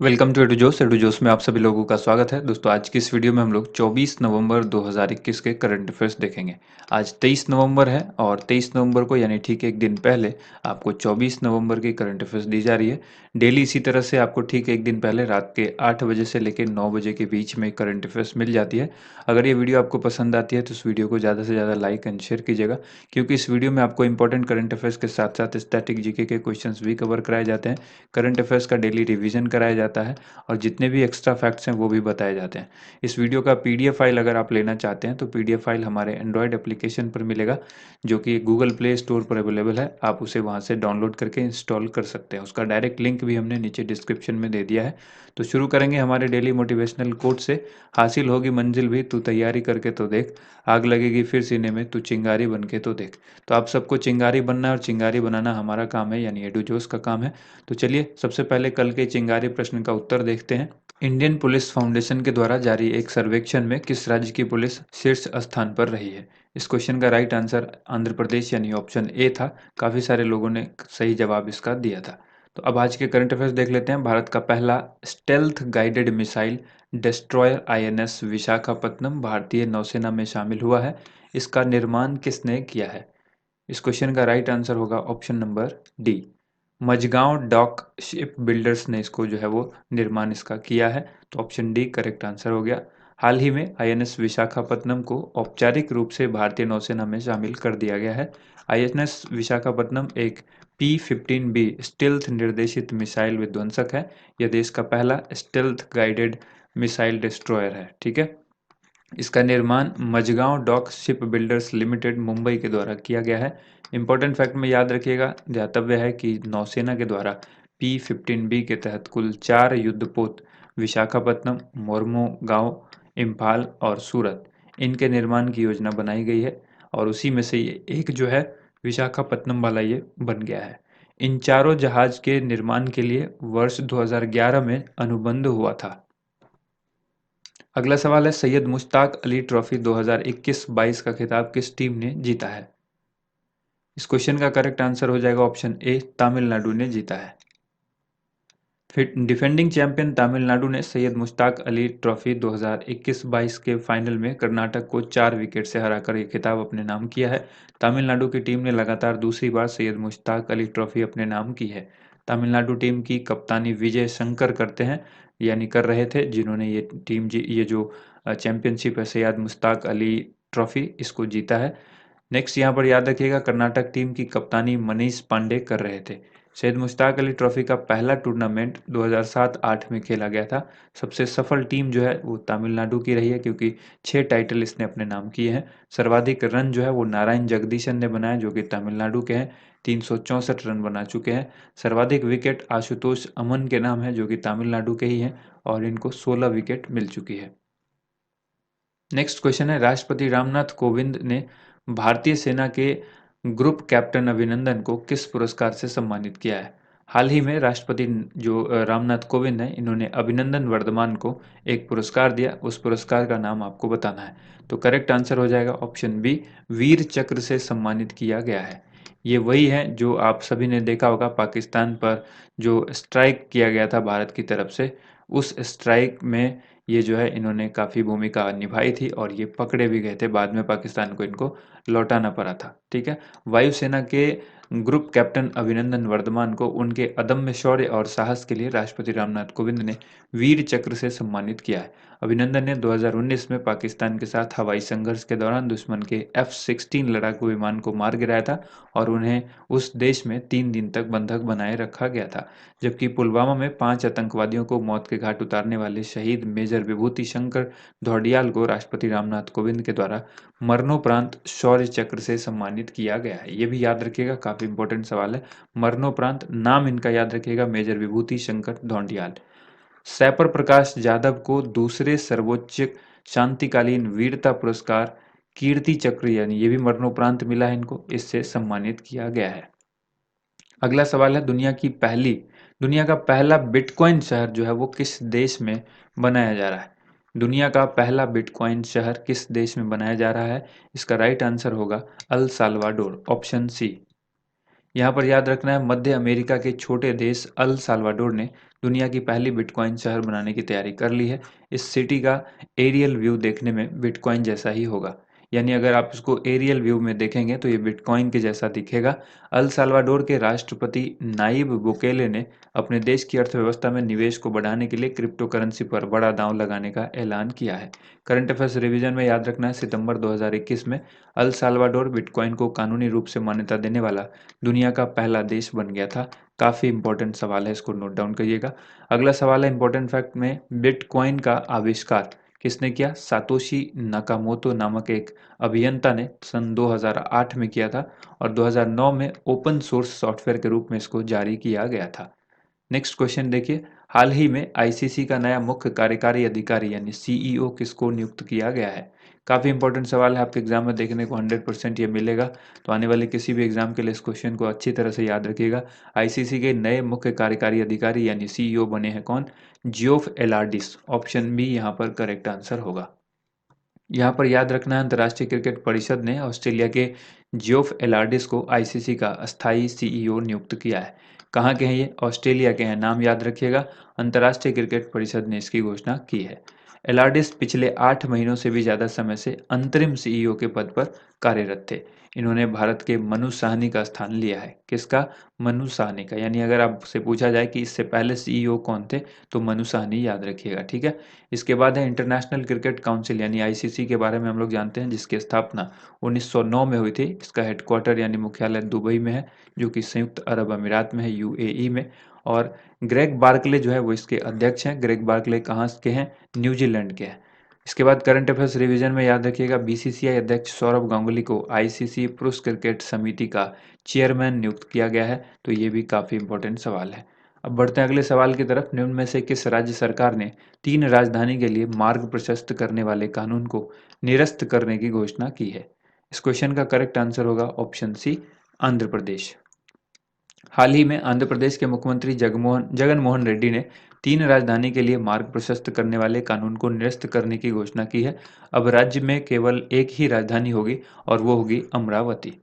Welcome to edu जोस में आप सभी लोगों का स्वागत है। दोस्तों आज की इस वीडियो में हम लोग 24 नवंबर 2021 के करंट अफेयर्स देखेंगे। आज 23 नवंबर है और 23 नवंबर को यानी ठीक एक दिन पहले आपको 24 नवंबर की करंट अफेयर्स दी जा रही है। डेली इसी तरह से आपको ठीक एक दिन पहले रात के 8 बजे से लेकर 9 बजे के बीच में करंट अफेयर्स मिल जाती है। अगर ये वीडियो आपको पसंद आती है तो इस वीडियो को ज़्यादा से ज़्यादा लाइक एंड शेयर कीजिएगा, क्योंकि इस वीडियो में आपको इंपॉर्टेंट करंट अफेयर्स के साथ साथ स्टैटिक जीके के क्वेश्चन भी कवर कराए जाते हैं। करंट अफेयर्स का डेली रिविजन कराया जाता है और जितने भी एक्स्ट्रा फैक्ट्स हैं वो भी बताए जाते हैं। इस वीडियो का पीडीएफ फाइल अगर आप लेना चाहते हैं तो पीडीएफ फाइल हमारे एंड्रॉयड एप्लीकेशन पर मिलेगा, जो कि गूगल प्ले स्टोर पर अवेलेबल है। आप उसे वहाँ से डाउनलोड करके इंस्टॉल कर सकते हैं। उसका डायरेक्ट लिंक भी हमने नीचे डिस्क्रिप्शन में दे दिया है। तो शुरू करेंगे हमारे डेली मोटिवेशनल कोट से। हासिल होगी मंजिल भी तू तैयारी करके तो देख, आग लगेगी फिर सीने में तू चिंगारी बन के तो देख। तो आप सबको चिंगारी बनना है और चिंगारी बनाना हमारा काम है, यानी एडू जोश का काम है। तो चलिए सबसे पहले कल के चिंगारी प्रश्न का उत्तर देखते हैं। इंडियन पुलिस फाउंडेशन के द्वारा जारी एक सर्वेक्षण में किस राज्य की पुलिस शीर्ष स्थान पर रही है? इस क्वेश्चन का राइट आंसर आंध्र प्रदेश यानी ऑप्शन ए था। काफी सारे लोगों ने सही जवाब इसका दिया था। तो अब आज के करंट अफेयर्स देख लेते हैं। भारत का पहला stealth guided missile destroyer INS Visakhapatnam भारतीय नौसेना में शामिल हुआ है। इसका निर्माण किसने किया है? इस क्वेश्चन का राइट आंसर होगा option number D, Mazagon Dock Shipbuilders ने इसको जो है वो निर्माण इसका किया है। तो ऑप्शन डी करेक्ट आंसर हो गया। हाल ही में आईएनएस विशाखापत्तनम को औपचारिक रूप से भारतीय नौसेना में शामिल कर दिया गया है। आईएनएस विशाखापत्तनम एक P-15B स्टेल्थ निर्देशित मिसाइल विध्वंसक है। यह देश का पहला स्टेल्थ गाइडेड मिसाइल डिस्ट्रॉयर है। ठीक है, इसका निर्माण Mazagon Dock Shipbuilders Limited Mumbai के द्वारा किया गया है। इंपॉर्टेंट फैक्ट में याद रखिएगा, ध्यातव्य है कि नौसेना के द्वारा P-15B के तहत कुल 4 युद्धपोत विशाखापत्तनम, मोरमुगांव, इम्फाल और सूरत, इनके निर्माण की योजना बनाई गई है और उसी में से ये एक जो है विशाखापत्तनम वाला ये बन गया है। इन चारों जहाज के निर्माण के लिए वर्ष 2011 में अनुबंध हुआ था। अगला सवाल है, सैयद मुश्ताक अली ट्रॉफी 2021-22 का खिताब किस टीम ने जीता है? इस क्वेश्चन का करेक्ट आंसर हो जाएगा ऑप्शन ए, तमिलनाडु ने जीता है। फिर डिफेंडिंग चैंपियन तमिलनाडु ने सैयद मुश्ताक अली ट्रॉफी 2021-22 के फाइनल में कर्नाटक को 4 विकेट से हराकर ये खिताब अपने नाम किया है। तमिलनाडु की टीम ने लगातार दूसरी बार सैयद मुश्ताक अली ट्रॉफी अपने नाम की है। तमिलनाडु टीम की कप्तानी विजय शंकर करते हैं, यानी कर रहे थे, जिन्होंने ये जो चैंपियनशिप है सैयद मुश्ताक अली ट्रॉफी, इसको जीता है। नेक्स्ट यहाँ पर याद रखिएगा, कर्नाटक टीम की कप्तानी मनीष पांडे कर रहे थे। सैयद मुश्ताक अली ट्रॉफी का पहला टूर्नामेंट 2007-8 में खेला गया था। सबसे सफल टीम जो है वो तमिलनाडु की रही है, क्योंकि 6 टाइटल इसने अपने नाम किए हैं। सर्वाधिक रन जो है वो नारायण जगदीशन ने बनाए, जो कि तमिलनाडु के हैं, 364 रन बना चुके हैं। सर्वाधिक विकेट आशुतोष अमन के नाम है, जो कि तमिलनाडु के ही हैं, और इनको 16 विकेट मिल चुकी है। नेक्स्ट क्वेश्चन है, राष्ट्रपति रामनाथ कोविंद ने भारतीय सेना के ग्रुप कैप्टन अभिनंदन को किस पुरस्कार से सम्मानित किया है? हाल ही में राष्ट्रपति जो रामनाथ कोविंद हैं, इन्होंने अभिनंदन वर्धमान को एक पुरस्कार दिया। उस पुरस्कार का नाम आपको बताना है। तो करेक्ट आंसर हो जाएगा ऑप्शन बी, वीर चक्र से सम्मानित किया गया है। ये वही है जो आप सभी ने देखा होगा, पाकिस्तान पर जो स्ट्राइक किया गया था भारत की तरफ से, उस स्ट्राइक में ये जो है इन्होंने काफ़ी भूमिका निभाई थी और ये पकड़े भी गए थे। बाद में पाकिस्तान को इनको लौटाना पड़ा था। ठीक है, वायुसेना के ग्रुप कैप्टन अभिनंदन वर्धमान को उनके अदम्य शौर्य और साहस के लिए राष्ट्रपति रामनाथ कोविंद ने वीर चक्र से सम्मानित किया है। अभिनंदन ने 2019 में पाकिस्तान के साथ हवाई संघर्ष के दौरान दुश्मन के F-16 लड़ाकू विमान को मार गिराया था और उन्हें उस देश में 3 दिन तक बंधक बनाए रखा गया था। जबकि पुलवामा में 5 आतंकवादियों को मौत के घाट उतारने वाले शहीद मेजर विभूति शंकर धौडियाल को राष्ट्रपति रामनाथ कोविंद के द्वारा मरणोपरांत शौर्य चक्र से सम्मानित किया गया है। ये भी याद रखिएगा, काफी इंपॉर्टेंट सवाल है। मरणोपरांत नाम इनका याद रखिएगा, मेजर विभूति शंकर धौंडियाल। सैपर प्रकाश जाधव को दूसरे सर्वोच्च शांतिकालीन वीरता पुरस्कार कीर्ति चक्र, यानी ये भी मरणोपरांत मिला है इनको, इससे सम्मानित किया गया है। अगला सवाल है, दुनिया का पहला बिटकॉइन शहर जो है वो किस देश में बनाया जा रहा है? दुनिया का पहला बिटकॉइन शहर किस देश में बनाया जा रहा है? इसका राइट आंसर होगा अल साल्वाडोर, ऑप्शन सी। यहाँ पर याद रखना है, मध्य अमेरिका के छोटे देश अल साल्वाडोर ने दुनिया की पहली बिटकॉइन शहर बनाने की तैयारी कर ली है। इस सिटी का एरियल व्यू देखने में बिटकॉइन जैसा ही होगा, यानी अगर आप इसको एरियल व्यू में देखेंगे तो ये बिटकॉइन के जैसा दिखेगा। अल साल्वाडोर के राष्ट्रपति नायब बुकेले ने अपने देश की अर्थव्यवस्था में निवेश को बढ़ाने के लिए क्रिप्टो करेंसी पर बड़ा दांव लगाने का ऐलान किया है। करंट अफेयर्स रिवीजन में याद रखना है, सितंबर 2021 में अल साल्वाडोर बिटकॉइन को कानूनी रूप से मान्यता देने वाला दुनिया का पहला देश बन गया था। काफ़ी इंपॉर्टेंट सवाल है, इसको नोट डाउन करिएगा। अगला सवाल है इंपॉर्टेंट फैक्ट में, बिटकॉइन का आविष्कार किसने किया? सातोशी नाकामोतो नामक एक अभियंता ने सन 2008 में किया था और 2009 में ओपन सोर्स सॉफ्टवेयर के रूप में इसको जारी किया गया था। नेक्स्ट क्वेश्चन देखिए, हाल ही में आईसीसी का नया मुख्य कार्यकारी अधिकारी यानी सीईओ किसको नियुक्त किया गया है? काफ़ी इंपॉर्टेंट सवाल है, आपके एग्जाम में देखने को 100% ये मिलेगा, तो आने वाले किसी भी एग्जाम के लिए इस क्वेश्चन को अच्छी तरह से याद रखिएगा। आईसीसी के नए मुख्य कार्यकारी अधिकारी यानी सीईओ बने हैं कौन? जियोफ एलार्डिस। ऑप्शन बी यहाँ पर करेक्ट आंसर होगा। यहाँ पर याद रखना है, अंतर्राष्ट्रीय क्रिकेट परिषद ने ऑस्ट्रेलिया के जियोफ एलार्डिस को आईसीसी का अस्थायी सीईओ नियुक्त किया है। कहाँ के हैं ये? ऑस्ट्रेलिया के हैं, नाम याद रखिएगा। अंतर्राष्ट्रीय क्रिकेट परिषद ने इसकी घोषणा की है। एलार्डिस पिछले 8 महीनों से भी ज़्यादा समय से अंतरिम सीईओ के पद पर कार्यरत थे। इन्होंने भारत के मनु साहनी का स्थान लिया है। किसका? मनु साहनी का। यानी अगर आपसे पूछा जाए कि इससे पहले सीईओ कौन थे, तो मनु साहनी याद रखिएगा, ठीक है। इसके बाद है इंटरनेशनल क्रिकेट काउंसिल यानी आईसीसी के बारे में हम लोग जानते हैं, जिसकी स्थापना 1909 में हुई थी। इसका हेडक्वार्टर यानी मुख्यालय दुबई में है, जो कि संयुक्त अरब अमीरात में है, यूएई में। और ग्रेग बार्कले जो है वो इसके अध्यक्ष हैं। ग्रेग बार्कले कहाँ के हैं? न्यूजीलैंड के हैं। इसके बाद करंट अफेयर्स रिवीजन में याद रखिएगा, बीसीसीआई अध्यक्ष सौरभ गांगुली को आईसीसी पुरुष क्रिकेट समिति का चेयरमैन नियुक्त किया गया है। तो ये भी काफ़ी इंपॉर्टेंट सवाल है। अब बढ़ते हैं अगले सवाल की तरफ। निम्न में से किस राज्य सरकार ने 3 राजधानी के लिए मार्ग प्रशस्त करने वाले कानून को निरस्त करने की घोषणा की है? इस क्वेश्चन का करेक्ट आंसर होगा ऑप्शन सी, आंध्र प्रदेश। हाल ही में आंध्र प्रदेश के मुख्यमंत्री जगन मोहन रेड्डी ने 3 राजधानी के लिए मार्ग प्रशस्त करने वाले कानून को निरस्त करने की घोषणा की है। अब राज्य में केवल एक ही राजधानी होगी और वो होगी अमरावती।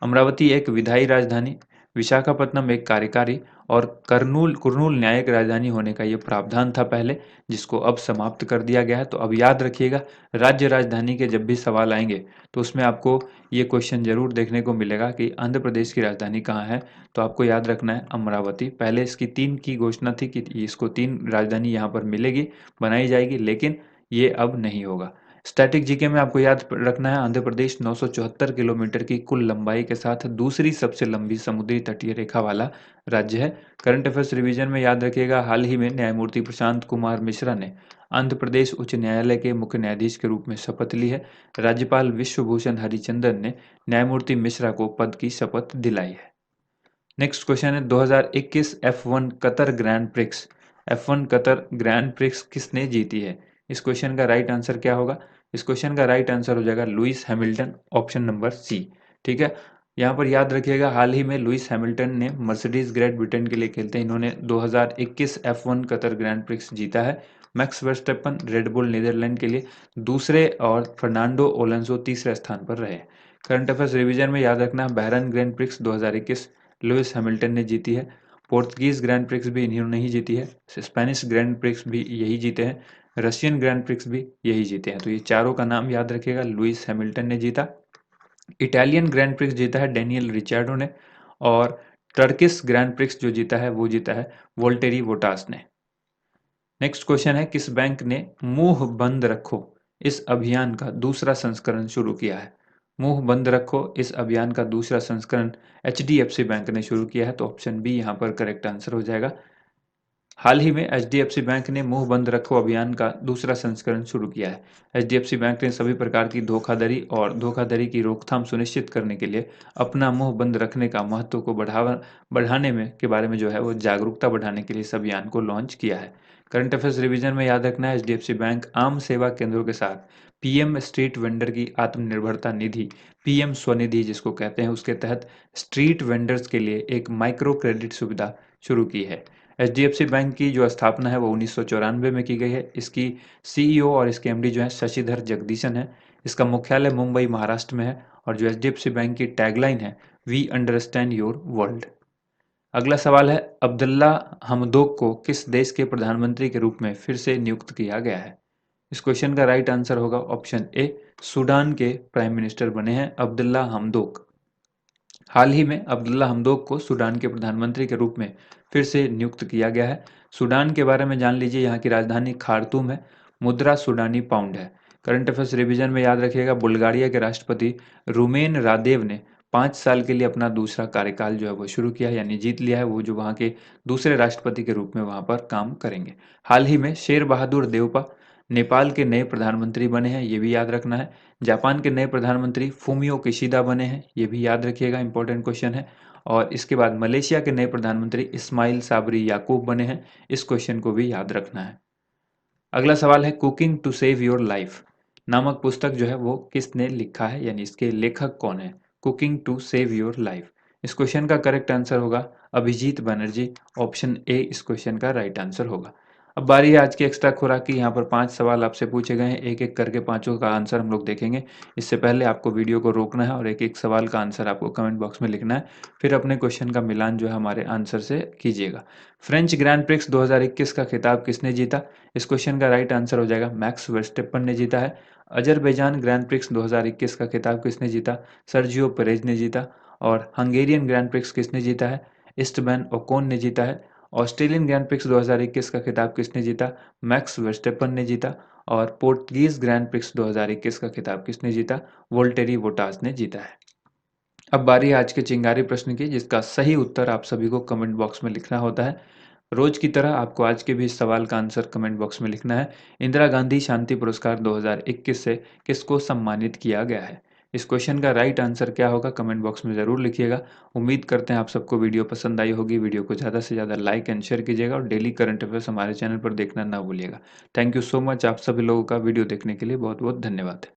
अमरावती एक विधायी राजधानी, विशाखापट्टनम एक कार्यकारी और कुर्नूल न्यायिक राजधानी होने का ये प्रावधान था पहले, जिसको अब समाप्त कर दिया गया है। तो अब याद रखिएगा, राज्य राजधानी के जब भी सवाल आएंगे तो उसमें आपको ये क्वेश्चन जरूर देखने को मिलेगा कि आंध्र प्रदेश की राजधानी कहाँ है। तो आपको याद रखना है अमरावती। पहले इसकी 3 की घोषणा थी कि इसको 3 राजधानी यहाँ पर मिलेगी, बनाई जाएगी, लेकिन ये अब नहीं होगा। स्टैटिक जीके में आपको याद रखना है, आंध्र प्रदेश 974 किलोमीटर की कुल लंबाई के साथ दूसरी सबसे लंबी समुद्री तटीय रेखा वाला राज्य है। करंट अफेयर्स रिवीजन में याद रखिएगा, हाल ही में न्यायमूर्ति प्रशांत कुमार मिश्रा ने आंध्र प्रदेश उच्च न्यायालय के मुख्य न्यायाधीश के रूप में शपथ ली है। राज्यपाल विश्वभूषण हरिचंदन ने न्यायमूर्ति मिश्रा को पद की शपथ दिलाई है। नेक्स्ट क्वेश्चन है 2021 F1 Qatar grand prix. F1 Qatar grand prix किसने जीती है? इस क्वेश्चन का राइट आंसर क्या होगा? इस क्वेश्चन का राइट आंसर हो जाएगा Lewis Hamilton, option number C. ठीक है, यहाँ पर याद रखिएगा, हाल ही में लुइस हैमिल्टन ने मर्सिडीज ग्रेट ब्रिटेन के लिए खेलते हैं, इन्होंने 2021 F1 कतर ग्रैंड प्रिक्स जीता है। मैक्स वर्स्टेपन रेडबुल नीदरलैंड के लिए दूसरे और फर्नांडो ओलोंसो तीसरे स्थान पर रहे। करंट अफेयर्स रिवीजन में याद रखना, बहरन ग्रैंड प्रिक्स 2021 लुइस हैमिल्टन ने जीती है। पोर्तुगीज ग्रैंड प्रिक्स भी इन्होंने ही जीती है। स्पेनिश ग्रैंड प्रिक्स भी यही जीते हैं। रशियन ग्रैंड प्रिक्स भी यही जीते हैं। तो ये चारों का नाम याद रखिएगा, लुइस हैमिल्टन ने जीता। इटालियन ग्रैंड प्रिक्स जीता है डेनियल रिचार्डो ने। और टर्किश ग्रैंड प्रिक्स जो जीता है वो जीता है वोल्टेरी वोटास ने। नेक्स्ट क्वेश्चन है, किस बैंक ने मुंह बंद रखो इस अभियान का दूसरा संस्करण शुरू किया है? मुंह बंद रखो इस अभियान का दूसरा संस्करण एचडीएफसी बैंक ने शुरू किया है। तो ऑप्शन बी यहाँ पर करेक्ट आंसर हो जाएगा। हाल ही में एचडीएफसी बैंक ने मुंह बंद रखो अभियान का दूसरा संस्करण शुरू किया है। एचडीएफसी बैंक ने सभी प्रकार की धोखाधड़ी और धोखाधड़ी की रोकथाम सुनिश्चित करने के लिए अपना मुंह बंद रखने का महत्व को बढ़ाने में के बारे में जो है वो जागरूकता बढ़ाने के लिए इस अभियान को लॉन्च किया है। करंट अफेयर्स रिवीजन में याद रखना है, एचडीएफसी बैंक आम सेवा केंद्रों के साथ पीएम स्ट्रीट वेंडर की आत्मनिर्भरता निधि, पीएम स्वनिधि जिसको कहते हैं, उसके तहत स्ट्रीट वेंडर्स के लिए एक माइक्रो क्रेडिट सुविधा शुरू की है। एचडीएफसी बैंक की जो स्थापना है वो 1994 में की गई है। इसकी सीईओ और इसके एमडी जो है शशिधर जगदीशन है। इसका मुख्यालय मुंबई महाराष्ट्र में है। और जो एचडीएफसी बैंक की टैगलाइन है, वी अंडरस्टैंड योर वर्ल्ड। अगला सवाल है, अब्दुल्ला हमदोक को किस देश के प्रधानमंत्री के रूप में फिर से नियुक्त किया गया है? इस क्वेश्चन का राइट आंसर होगा ऑप्शन ए, सूडान के प्राइम मिनिस्टर बने हैं अब्दुल्ला हमदोक। हाल ही में अब्दुल्ला हमदोक को सूडान के प्रधानमंत्री के रूप में फिर से नियुक्त किया गया है। सूडान के बारे में जान लीजिए, यहाँ की राजधानी खार्तूम है, मुद्रा सूडानी पाउंड है। करंट अफेयर्स रिवीजन में याद रखिएगा, बुल्गारिया के राष्ट्रपति रूमेन रादेव ने 5 साल के लिए अपना दूसरा कार्यकाल जो है वो शुरू किया है, यानी जीत लिया है, वो जो वहाँ के दूसरे राष्ट्रपति के रूप में वहाँ पर काम करेंगे। हाल ही में शेर बहादुर देवपा नेपाल के नए प्रधानमंत्री बने हैं, ये भी याद रखना है। जापान के नए प्रधानमंत्री फूमियो किशिदा बने हैं, ये भी याद रखिएगा, इंपॉर्टेंट क्वेश्चन है। और इसके बाद मलेशिया के नए प्रधानमंत्री इस्माइल साबरी याकूब बने हैं, इस क्वेश्चन को भी याद रखना है। अगला सवाल है, cooking to save your life नामक पुस्तक जो है वो किसने लिखा है, यानी इसके लेखक कौन है? Cooking to save your life, इस क्वेश्चन का करेक्ट आंसर होगा अभिजीत बनर्जी। ऑप्शन ए इस क्वेश्चन का राइट आंसर होगा। अब बारी है आज की एक्स्ट्रा खुराक की। यहाँ पर 5 सवाल आपसे पूछे गए हैं, एक एक करके पांचों का आंसर हम लोग देखेंगे। इससे पहले आपको वीडियो को रोकना है और एक एक सवाल का आंसर आपको कमेंट बॉक्स में लिखना है, फिर अपने क्वेश्चन का मिलान जो है हमारे आंसर से कीजिएगा। फ्रेंच ग्रैंड प्रिक्स 2021 का खिताब किसने जीता? इस क्वेश्चन का राइट आंसर हो जाएगा मैक्स वर्स्टेपन ने जीता है। अजरबैजान ग्रैंड प्रिक्स 2021 का खिताब किसने जीता? सर्जियो पेरेज ने जीता। और हंगेरियन ग्रैंड प्रिक्स किसने जीता है? इस्टबैन ओकोन ने जीता है। ऑस्ट्रेलियन ग्रैंड प्रिक्स 2021 का खिताब किसने जीता? मैक्स वर्स्टेपन ने जीता। और पोर्टुगीज ग्रैंड प्रिक्स 2021 का खिताब किसने जीता? वोल्टेरी वोटास ने जीता है। अब बारी है आज के चिंगारी प्रश्न की, जिसका सही उत्तर आप सभी को कमेंट बॉक्स में लिखना होता है। रोज की तरह आपको आज के भी इस सवाल का आंसर कमेंट बॉक्स में लिखना है। इंदिरा गांधी शांति पुरस्कार 2021 से किसको सम्मानित किया गया है? इस क्वेश्चन का राइट आंसर क्या होगा, कमेंट बॉक्स में ज़रूर लिखिएगा। उम्मीद करते हैं आप सबको वीडियो पसंद आई होगी। वीडियो को ज़्यादा से ज़्यादा लाइक एंड शेयर कीजिएगा और डेली करंट अफेयर्स हमारे चैनल पर देखना ना भूलिएगा। थैंक यू सो मच, आप सभी लोगों का वीडियो देखने के लिए बहुत बहुत धन्यवाद।